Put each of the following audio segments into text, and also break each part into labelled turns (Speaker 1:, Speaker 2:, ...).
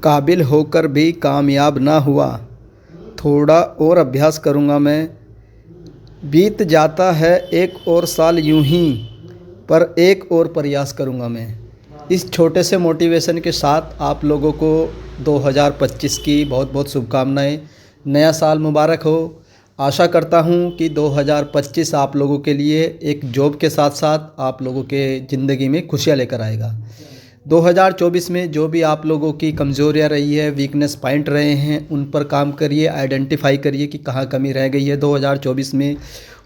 Speaker 1: काबिल होकर भी कामयाब ना हुआ, थोड़ा और अभ्यास करूँगा मैं। बीत जाता है एक और साल यूं ही, पर एक और प्रयास करूँगा मैं। इस छोटे से मोटिवेशन के साथ आप लोगों को 2025 की बहुत बहुत शुभकामनाएं। नया साल मुबारक हो। आशा करता हूं कि 2025 आप लोगों के लिए एक जॉब के साथ साथ आप लोगों के ज़िंदगी में खुशियां लेकर आएगा। 2024 में जो भी आप लोगों की कमज़ोरियां रही है, वीकनेस पॉइंट रहे हैं, उन पर काम करिए, आइडेंटिफाई करिए कि कहाँ कमी रह गई है 2024 में,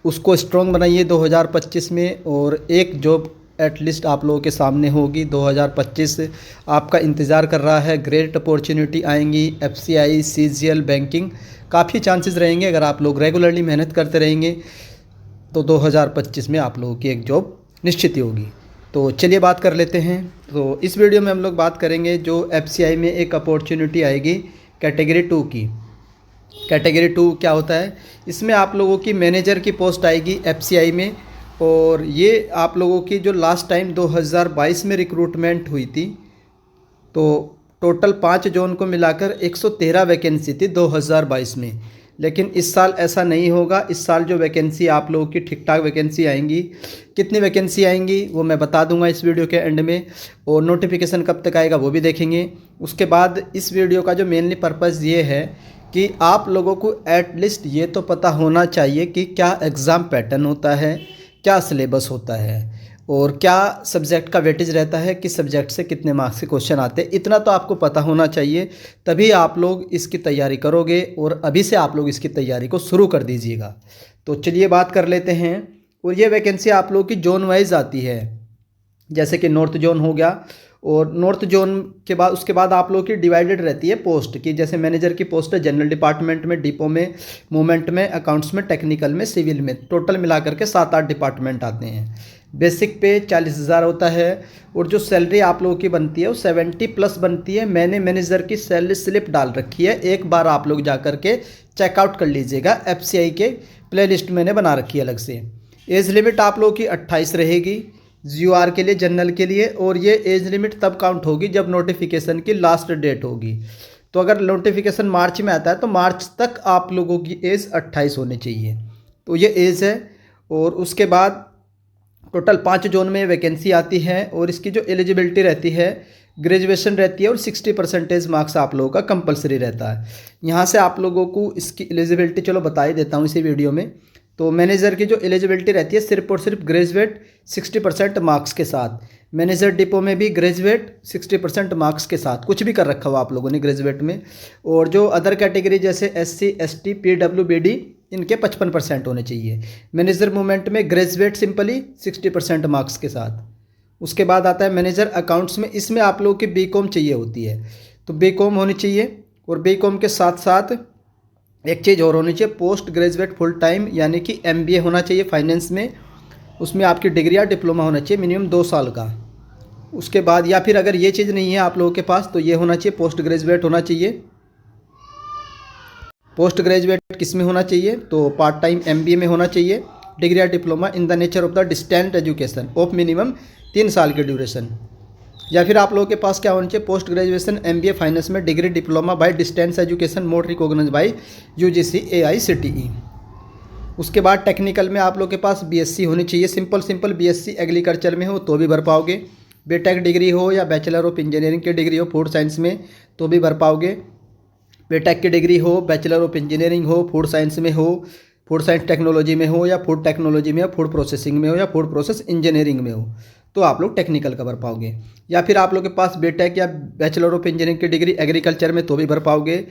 Speaker 1: उसको स्ट्रॉन्ग बनाइए 2025 में। और एक जॉब एटलीस्ट आप लोगों के सामने होगी। 2025 आपका इंतज़ार कर रहा है। ग्रेट अपॉर्चुनिटी आएंगी, एफसीआई, सीजीएल, बैंकिंग, काफ़ी चांसेस रहेंगे। अगर आप लोग रेगुलरली मेहनत करते रहेंगे तो 2025 में आप लोगों की एक जॉब निश्चित ही होगी। तो चलिए बात कर लेते हैं। तो इस वीडियो में हम लोग बात करेंगे जो एफसीआई में एक अपॉर्चुनिटी आएगी कैटेगरी 2 की। कैटेगरी 2 क्या होता है? इसमें आप लोगों की मैनेजर की पोस्ट आएगी एफसीआई में। और ये आप लोगों की जो लास्ट टाइम 2022 में रिक्रूटमेंट हुई थी, तो टोटल 5 जोन को मिलाकर 113 वैकेंसी थी 2022 में। लेकिन इस साल ऐसा नहीं होगा। इस साल जो वैकेंसी आप लोगों की ठीक ठाक वैकेंसी आएंगी। कितनी वैकेंसी आएंगी वो मैं बता दूंगा इस वीडियो के एंड में। और नोटिफिकेशन कब तक आएगा वो भी देखेंगे। उसके बाद इस वीडियो का जो मेनली पर्पज़ ये है कि आप लोगों को एटलीस्ट ये तो पता होना चाहिए कि क्या एग्ज़ाम पैटर्न होता है, क्या सिलेबस होता है, और क्या सब्जेक्ट का वेटेज रहता है, किस सब्जेक्ट से कितने मार्क्स के क्वेश्चन आते हैं। इतना तो आपको पता होना चाहिए, तभी आप लोग इसकी तैयारी करोगे। और अभी से आप लोग इसकी तैयारी को शुरू कर दीजिएगा। तो चलिए बात कर लेते हैं। और ये वैकेंसी आप लोगों की जोन वाइज आती है, जैसे कि नॉर्थ जोन हो गया। और नॉर्थ जोन के बाद उसके बाद आप लोगों की डिवाइडेड रहती है पोस्ट की। जैसे मैनेजर की पोस्ट है जनरल डिपार्टमेंट में, डिपो में, मूवमेंट में, अकाउंट्स में, टेक्निकल में, सिविल में। टोटल मिलाकर के 7-8 डिपार्टमेंट आते हैं। बेसिक पे 40,000 होता है। और जो सैलरी आप लोगों की बनती है वो 70+ बनती है। मैंने मैनेजर की सैलरी स्लिप डाल रखी है, एक बार आप लोग जा कर के चेकआउट कर लीजिएगा। एफसीआई के प्लेलिस्ट मैंने बना रखी है अलग से। एज लिमिट आप लोगों की 28 रहेगी जीओआर के लिए, जनरल के लिए। और ये एज लिमिट तब काउंट होगी जब नोटिफिकेशन की लास्ट डेट होगी। तो अगर नोटिफिकेशन मार्च में आता है तो मार्च तक आप लोगों की एज 28 होनी चाहिए। तो ये एज है। और उसके बाद टोटल 5 जोन में वैकेंसी आती है। और इसकी जो एलिजिबिलिटी रहती है, ग्रेजुएशन रहती है और 60% मार्क्स आप लोगों का कंपलसरी रहता है। यहाँ से आप लोगों को इसकी एलिजिबिलिटी चलो बता ही देता हूँ इसी वीडियो में। तो मैनेजर की जो एलिजिबिलिटी रहती है सिर्फ और सिर्फ ग्रेजुएट 60% मार्क्स के साथ। मैनेजर डिपो में भी ग्रेजुएट 60% मार्क्स के साथ, कुछ भी कर रखा हुआ आप लोगों ने ग्रेजुएट में। और जो अदर कैटेगरी जैसे SC ST PWBD, इनके 55% होने चाहिए। मैनेजर मूवमेंट में ग्रेजुएट सिंपली 60% मार्क्स के साथ। उसके बाद आता है मैनेजर अकाउंट्स में। इसमें आप लोगों की BCom चाहिए होती है, तो BCom होनी चाहिए। और BCom के साथ साथ एक चीज़ और होनी चाहिए, पोस्ट ग्रेजुएट फुल टाइम, यानी कि MBA होना चाहिए फाइनेंस में। उसमें आपकी डिग्री या डिप्लोमा होना चाहिए मिनिमम 2 साल का। उसके बाद या फिर अगर ये चीज़ नहीं है आप लोगों के पास तो ये होना चाहिए, पोस्ट ग्रेजुएट होना चाहिए। पोस्ट ग्रेजुएट किस में होना चाहिए? तो पार्ट टाइम MBA में होना चाहिए। डिग्री या diploma in the nature of the distant education of minimum 3 साल की ड्यूरेशन। या फिर आप लोगों के पास क्या होना चाहिए? पोस्ट ग्रेजुएशन MBA फाइनेंस में, degree diploma by distance education mode recognised by UGC AICTE। उसके बाद टेक्निकल में आप लोग के पास BSc होनी चाहिए। सिंपल BSc एग्रीकल्चर में हो तो भी भर पाओगे। बीटेक डिग्री हो या बैचलर ऑफ इंजीनियरिंग की डिग्री हो फूड साइंस में तो भी भर पाओगे। बीटेक की डिग्री हो, बैचलर ऑफ इंजीनियरिंग हो, फूड साइंस में हो, फूड साइंस टेक्नोलॉजी में हो, या फूड टेक्नोलॉजी में हो, फूड प्रोसेसिंग में हो, या फूड प्रोसेस इंजीनियरिंग में हो, तो आप लोग टेक्निकल का भर पाओगे। या फिर आप लोग के पास बीटेक या बैचलर ऑफ इंजीनियरिंग की डिग्री एग्रीकल्चर में तो भी भर पाओगे।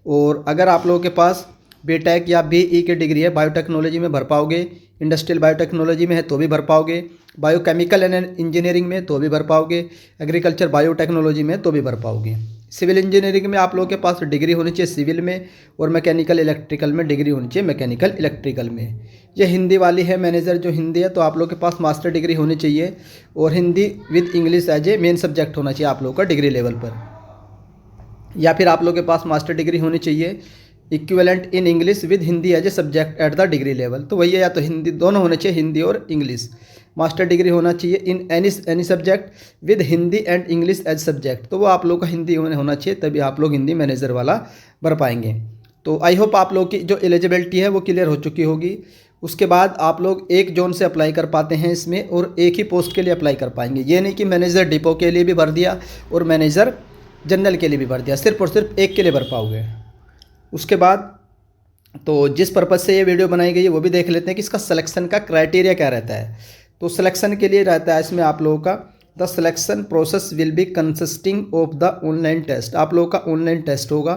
Speaker 1: और अगर आप लोगों के पास बीटेक या BE की डिग्री है बायोटेक्नोलॉजी में भर पाओगे। इंडस्ट्रियल बायोटेक्नोलॉजी में है तो भी भर पाओगे। बायोकेमिकल एंड इंजीनियरिंग में तो भी भर पाओगे। एग्रीकल्चर बायोटेक्नोलॉजी में तो भी भर पाओगे। सिविल इंजीनियरिंग में आप लोगों के पास डिग्री होनी चाहिए सिविल में। और मैकेनिकल इलेक्ट्रिकल में डिग्री होनी चाहिए मैकेनिकल इलेक्ट्रिकल में। ये हिंदी वाली है मैनेजर जो हिंदी है, तो आप लोगों के पास मास्टर डिग्री होनी चाहिए। और Hindi with English as a main subject होना चाहिए आप लोगों का डिग्री लेवल पर। या फिर आप लोगों के पास मास्टर डिग्री होनी चाहिए equivalent in English with Hindi as a subject at the degree level. तो वही है, या तो हिंदी दोनों होने चाहिए, हिंदी और इंग्लिश। मास्टर डिग्री होना चाहिए in any subject with Hindi and English as subject. तो वो आप लोग का हिंदी होना चाहिए, तभी आप लोग हिंदी मैनेजर वाला भर पाएंगे। तो आई होप आप लोग की जो एलिजिबिलिटी है वो क्लियर हो चुकी होगी। उसके बाद आप लोग एक जोन से अप्लाई कर पाते हैं इसमें, और एक ही पोस्ट के लिए अप्लाई कर पाएंगे। ये नहीं कि मैनेजर डिपो के लिए भी भर दिया और मैनेजर जनरल के लिए भी भर दिया, सिर्फ और सिर्फ एक के लिए भर पाओगे। उसके बाद तो जिस पर्पज़ से ये वीडियो बनाई गई है वो भी देख लेते हैं कि इसका सिलेक्शन का क्राइटेरिया क्या रहता है। तो सिलेक्शन के लिए रहता है इसमें आप लोगों का the selection process will be consisting of the online test. आप लोगों का ऑनलाइन टेस्ट होगा,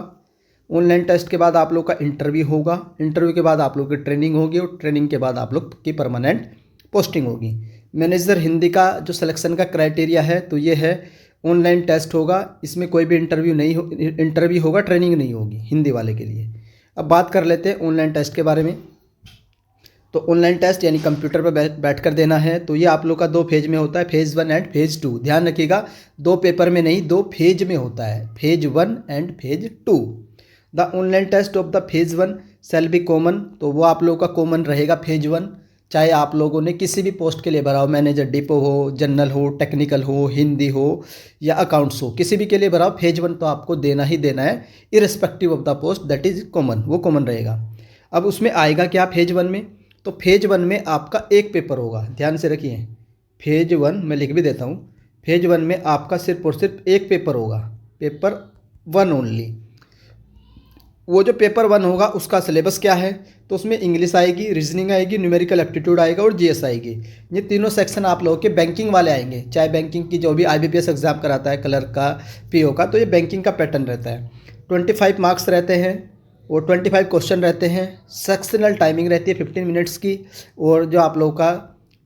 Speaker 1: ऑनलाइन टेस्ट के बाद आप लोग का इंटरव्यू होगा, इंटरव्यू के बाद आप लोग की ट्रेनिंग होगी, और ट्रेनिंग के बाद आप लोग की परमानेंट पोस्टिंग होगी। मैनेजर हिंदी का जो सिलेक्शन का क्राइटेरिया है तो ये है ऑनलाइन टेस्ट होगा, इसमें कोई भी इंटरव्यू होगा, ट्रेनिंग नहीं होगी हिंदी वाले के लिए। अब बात कर लेते हैं ऑनलाइन टेस्ट के बारे में। तो ऑनलाइन टेस्ट यानी कंप्यूटर पर बैठ कर देना है। तो ये आप लोग का 2 फेज में होता है, फेज़ 1 एंड फेज़ 2। ध्यान रखिएगा 2 पेपर में नहीं, 2 फेज में होता है, phase 1 and phase 2। The online test of the phase 1 shall be common. तो वो आप लोगों का कॉमन रहेगा फेज 1, चाहे आप लोगों ने किसी भी पोस्ट के लिए भरा हो, मैनेजर डिपो हो, जनरल हो, टेक्निकल हो, हिंदी हो या अकाउंट्स हो, किसी भी के लिए भरा हो, फेज 1 तो आपको देना ही देना है, irrespective of the post, that is common, वो कॉमन रहेगा। अब उसमें आएगा क्या फेज 1 में? तो फेज 1 में आपका एक पेपर होगा, ध्यान से रखिए। फेज 1 मैं लिख भी देता हूँ, फेज 1 में आपका सिर्फ और सिर्फ एक पेपर होगा, पेपर 1 ओनली। वो जो पेपर 1 होगा उसका सिलेबस क्या है? तो उसमें इंग्लिश आएगी, रीजनिंग आएगी, न्यूमेरिकल एप्टीट्यूड आएगा और जीएस आएगी। ये तीनों सेक्शन आप लोगों के बैंकिंग वाले आएंगे, चाहे बैंकिंग की जो भी आईबीपीएस एग्जाम कराता है, क्लर्क का, पीओ का, तो ये बैंकिंग का पैटर्न रहता है। 25 मार्क्स रहते हैं और 25 क्वेश्चन रहते हैं। सेक्शनल टाइमिंग रहती है 15 मिनट्स की, और जो आप लोगों का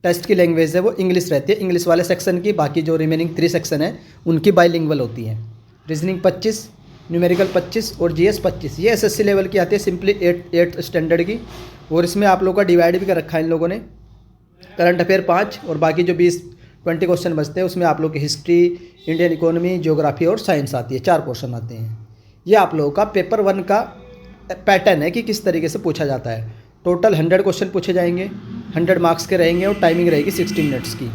Speaker 1: टेस्ट की लैंग्वेज है वो इंग्लिश रहती है, इंग्लिश वाले सेक्शन की। बाकी जो रिमेनिंग 3 सेक्शन है उनकी बाइलिंगुअल होती है। रीजनिंग 25, न्यूमेरिकल 25 और जीएस 25। ये एसएससी लेवल की आती है, सिंपली 8 स्टैंडर्ड की। और इसमें आप लोगों का डिवाइड भी कर रखा है इन लोगों ने, करंट अफेयर 5 और बाकी जो 20 क्वेश्चन बचते हैं उसमें आप लोग की हिस्ट्री, इंडियन इकोनॉमी, ज्योग्राफी और साइंस आती है, 4 पोर्शन आते हैं। ये आप लोगों का पेपर 1 का पैटर्न है कि किस तरीके से पूछा जाता है। टोटल 100 क्वेश्चन पूछे जाएंगे, 100 मार्क्स के रहेंगे और टाइमिंग रहेगी 60 मिनट्स की,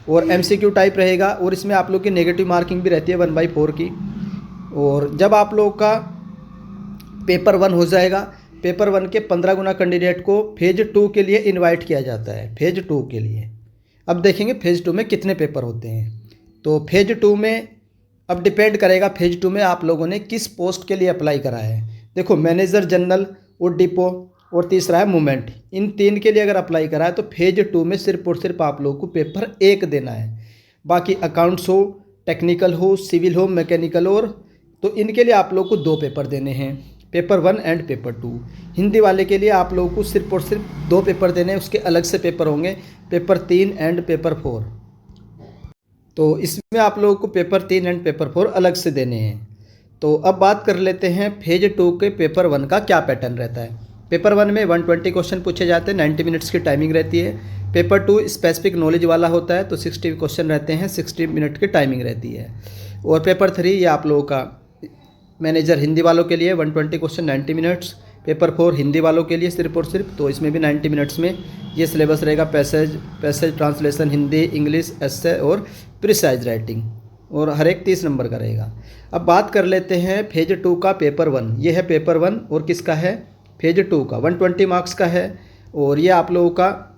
Speaker 1: और एमसीक्यू टाइप रहेगा। और इसमें आप लोग की नेगेटिव मार्किंग भी रहती है 1/4 की। और जब आप लोग का पेपर 1 हो जाएगा, पेपर 1 के 15 गुना कैंडिडेट को फेज 2 के लिए इनवाइट किया जाता है, फेज 2 के लिए। अब देखेंगे फेज 2 में कितने पेपर होते हैं। तो फेज 2 में अब डिपेंड करेगा फेज 2 में आप लोगों ने किस पोस्ट के लिए अप्लाई करा है। देखो मैनेजर जनरल और डिपो और तीसरा है मूवमेंट, इन 3 के लिए अगर अप्लाई करा है तो फेज 2 में सिर्फ और सिर्फ आप लोगों को पेपर 1 देना है। बाकी अकाउंट्स हो, टेक्निकल हो, सिविल हो, मैकेनिकल हो, तो इनके लिए आप लोग को 2 पेपर देने हैं, पेपर 1 एंड पेपर 2। हिंदी वाले के लिए आप लोगों को सिर्फ और सिर्फ 2 पेपर देने हैं, उसके अलग से पेपर होंगे, पेपर 3 एंड पेपर 4। तो इसमें आप लोगों को पेपर 3 एंड पेपर 4 अलग से देने हैं। तो अब बात कर लेते हैं फेज 2 के पेपर 1 का क्या पैटर्न रहता है। पेपर 1 में 120 क्वेश्चन पूछे जाते हैं, 90 मिनट्स की टाइमिंग रहती है। पेपर 2 स्पेसिफिक नॉलेज वाला होता है, तो 60 क्वेश्चन रहते हैं, 60 मिनट की टाइमिंग रहती है। और पेपर 3 ये आप लोगों का मैनेजर हिंदी वालों के लिए 120 क्वेश्चन 90 मिनट्स। पेपर 4 हिंदी वालों के लिए सिर्फ और सिर्फ, तो इसमें भी 90 मिनट्स में ये सिलेबस रहेगा, पैसेज ट्रांसलेशन, हिंदी, इंग्लिश, एस्से और प्रिसाइज राइटिंग, और हर एक 30 नंबर का रहेगा। अब बात कर लेते हैं फेज 2 का पेपर 1। ये है पेपर 1 और किसका है? फेज 2 का 120 मार्क्स का है। और ये आप लोगों का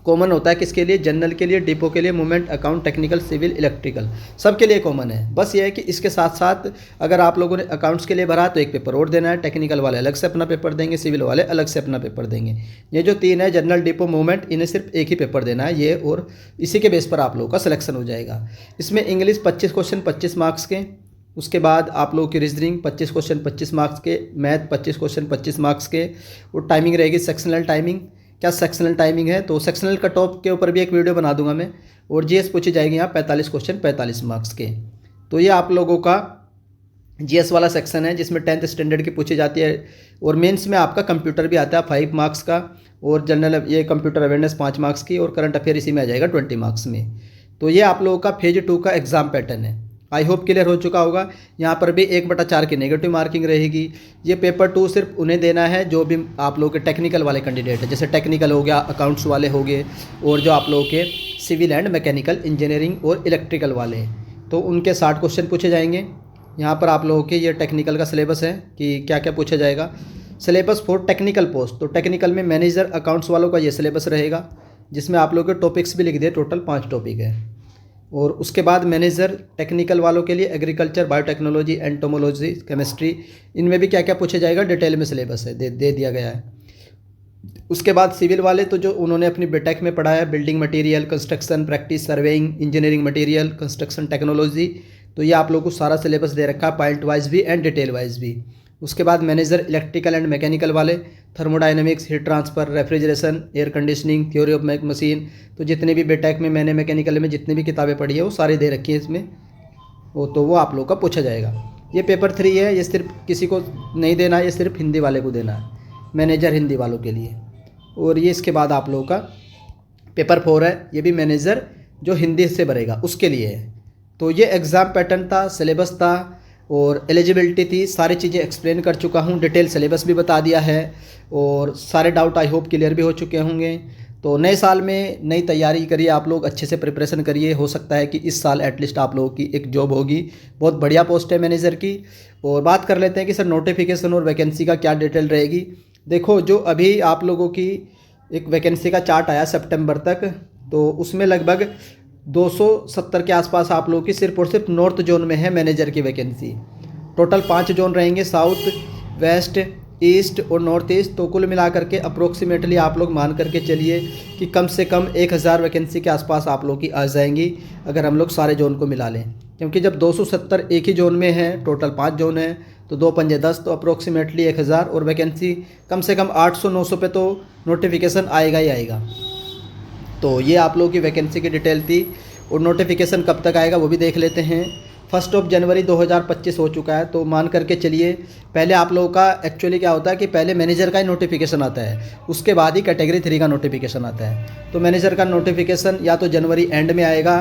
Speaker 1: कॉमन होता है किसके लिए? जनरल के लिए, डिपो के लिए, movement, account, technical, civil, electrical, सबके लिए कॉमन है। बस ये है कि इसके साथ साथ अगर आप लोगों ने अकाउंट्स के लिए भरा तो एक पेपर और देना है, टेक्निकल वाले अलग से अपना पेपर देंगे, सिविल वाले अलग से अपना पेपर देंगे। ये जो 3 है, जनरल, डिपो, मूवमेंट, इन्हें सिर्फ एक ही पेपर देना है ये, और इसी के बेस पर आप लोगों का सिलेक्शन हो जाएगा। इसमें इंग्लिश 25 क्वेश्चन 25 मार्क्स के, उसके बाद आप लोगों की रीजनिंग 25 क्वेश्चन 25 मार्क्स के, मैथ 25 क्वेश्चन 25 मार्क्स के, और टाइमिंग रहेगी सेक्शनल टाइमिंग। क्या सेक्शनल टाइमिंग है? तो सेक्शनल कट ऑफ के ऊपर भी एक वीडियो बना दूंगा मैं। और जीएस पूछी जाएगी यहाँ 45 क्वेश्चन 45 मार्क्स के। तो ये आप लोगों का जीएस वाला सेक्शन है जिसमें 10th स्टैंडर्ड की पूछी जाती है। और मेंस में आपका कंप्यूटर भी आता है 5 मार्क्स का, और जनरल ये कंप्यूटर अवेयरनेस 5 मार्क्स की, और करंट अफेयर इसी में आ जाएगा 20 मार्क्स में। तो ये आप लोगों का फेज 2 का एग्ज़ाम पैटर्न है। आई होप क्लियर हो चुका होगा। यहाँ पर भी 1/4 की नेगेटिव मार्किंग रहेगी। ये पेपर 2 सिर्फ उन्हें देना है जो भी आप लोगों के टेक्निकल वाले कैंडिडेट हैं, जैसे टेक्निकल हो गया, अकाउंट्स वाले हो गए, और जो आप लोगों के सिविल एंड मैकेनिकल इंजीनियरिंग और इलेक्ट्रिकल वाले हैं, तो उनके 60 क्वेश्चन पूछे जाएंगे। यहाँ पर आप लोगों के ये टेक्निकल का सिलेबस है कि क्या क्या पूछा जाएगा। सिलेबस फॉर टेक्निकल पोस्ट, तो टेक्निकल में मैनेजर अकाउंट्स वालों का ये सिलेबस रहेगा, जिसमें आप लोगों के टॉपिक्स भी लिख दिए, टोटल 5 टॉपिक है। और उसके बाद मैनेजर टेक्निकल वालों के लिए एग्रीकल्चर, बायोटेक्नोलॉजी, एंटोमोलॉजी, केमिस्ट्री, इनमें भी क्या क्या पूछा जाएगा डिटेल में सिलेबस है, दे दिया गया है। उसके बाद सिविल वाले तो जो उन्होंने अपनी बीटेक में पढ़ा है, building material, construction practice, surveying, engineering material, construction technology, तो ये आप लोगों को सारा सिलेबस दे रखा है, पॉइंट वाइज भी एंड डिटेल वाइज भी। उसके बाद मैनेजर इलेक्ट्रिकल एंड मैकेनिकल वाले, thermodynamics, heat transfer, refrigeration, air conditioning, theory of machine, तो जितने भी बीटेक में मैंने मैकेनिकल में जितनी भी किताबें पढ़ी है वो सारी दे रखी है इसमें, वो आप लोग का पूछा जाएगा। ये पेपर 3 है, ये सिर्फ किसी को नहीं देना है, ये सिर्फ हिंदी वाले को देना है, मैनेजर हिंदी वालों के लिए। और ये इसके बाद आप लोगों का पेपर 4 है, ये भी मैनेजर जो हिंदी से भरेगा उसके लिए है। तो ये एग्ज़ाम पैटर्न था, सिलेबस था और एलिजिबिलिटी थी, सारी चीज़ें एक्सप्लेन कर चुका हूँ, डिटेल सिलेबस भी बता दिया है और सारे डाउट आई होप क्लियर भी हो चुके होंगे। तो नए साल में नई तैयारी करिए, आप लोग अच्छे से प्रिपरेशन करिए, हो सकता है कि इस साल एटलीस्ट आप लोगों की एक जॉब होगी। बहुत बढ़िया पोस्ट है मैनेजर की। और बात कर लेते हैं कि सर नोटिफिकेशन और वैकेंसी का क्या डिटेल रहेगी। देखो, जो अभी आप लोगों की एक वैकेंसी का चार्ट आया सितंबर तक, तो उसमें लगभग 270 के आसपास आप लोगों की सिर्फ और सिर्फ नॉर्थ जोन में है मैनेजर की वैकेंसी। टोटल 5 जोन रहेंगे, साउथ, वेस्ट, ईस्ट और नॉर्थ ईस्ट। तो कुल मिलाकर के अप्रोक्सीमेटली आप लोग मान करके चलिए कि कम से कम 1000 वैकेंसी के आसपास आप लोग की आ जाएंगी, अगर हम लोग सारे जोन को मिला लें। क्योंकि जब 270 एक ही जोन में है, टोटल 5 जोन है, तो 2 पंजे 10, तो अप्रोक्सीमेटली 1000, और वैकेंसी कम से कम 800-900 पे तो नोटिफिकेशन आएगा ही आएगा। तो ये आप लोगों की वैकेंसी की डिटेल थी। और नोटिफिकेशन कब तक आएगा वो भी देख लेते हैं। 1 जनवरी 2025 हो चुका है, तो मान करके चलिए पहले आप लोगों का एक्चुअली क्या होता है कि पहले मैनेजर का ही नोटिफिकेशन आता है, उसके बाद ही कैटेगरी 3 का नोटिफिकेशन आता है। तो मैनेजर का नोटिफिकेशन या तो जनवरी एंड में आएगा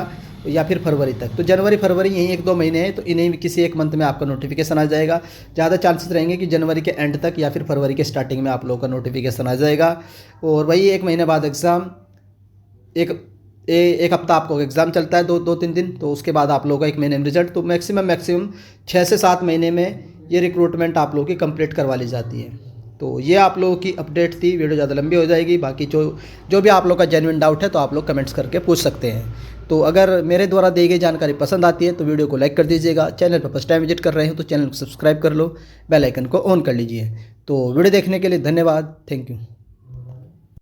Speaker 1: या फिर फरवरी तक। तो जनवरी फरवरी यही 1-2 महीने हैं, तो इन्हीं किसी एक मंथ में आपका नोटिफिकेशन आ जाएगा। ज़्यादा चांसेस रहेंगे कि जनवरी के एंड तक या फिर फरवरी के स्टार्टिंग में आप लोगों का नोटिफिकेशन आ जाएगा। और वही 1 महीने बाद एग्ज़ाम, एक हफ्ता आपको एग्ज़ाम चलता है, 2-3 दिन, तो उसके बाद आप लोगों का 1 महीने में रिजल्ट। तो मैक्सिमम 6 से 7 महीने में ये रिक्रूटमेंट आप लोगों की कंप्लीट करवा ली जाती है। तो ये आप लोगों की अपडेट थी। वीडियो ज़्यादा लंबी हो जाएगी, बाकी जो भी आप लोग का जेन्युइन डाउट है तो आप लोग कमेंट्स करके पूछ सकते हैं। तो अगर मेरे द्वारा दी गई जानकारी पसंद आती है तो वीडियो को लाइक कर दीजिएगा। चैनल पर फर्स्ट टाइम विजिट कर रहे हो तो चैनल को सब्सक्राइब कर लो, बेल आइकन को ऑन कर लीजिए। तो वीडियो देखने के लिए धन्यवाद, थैंक यू।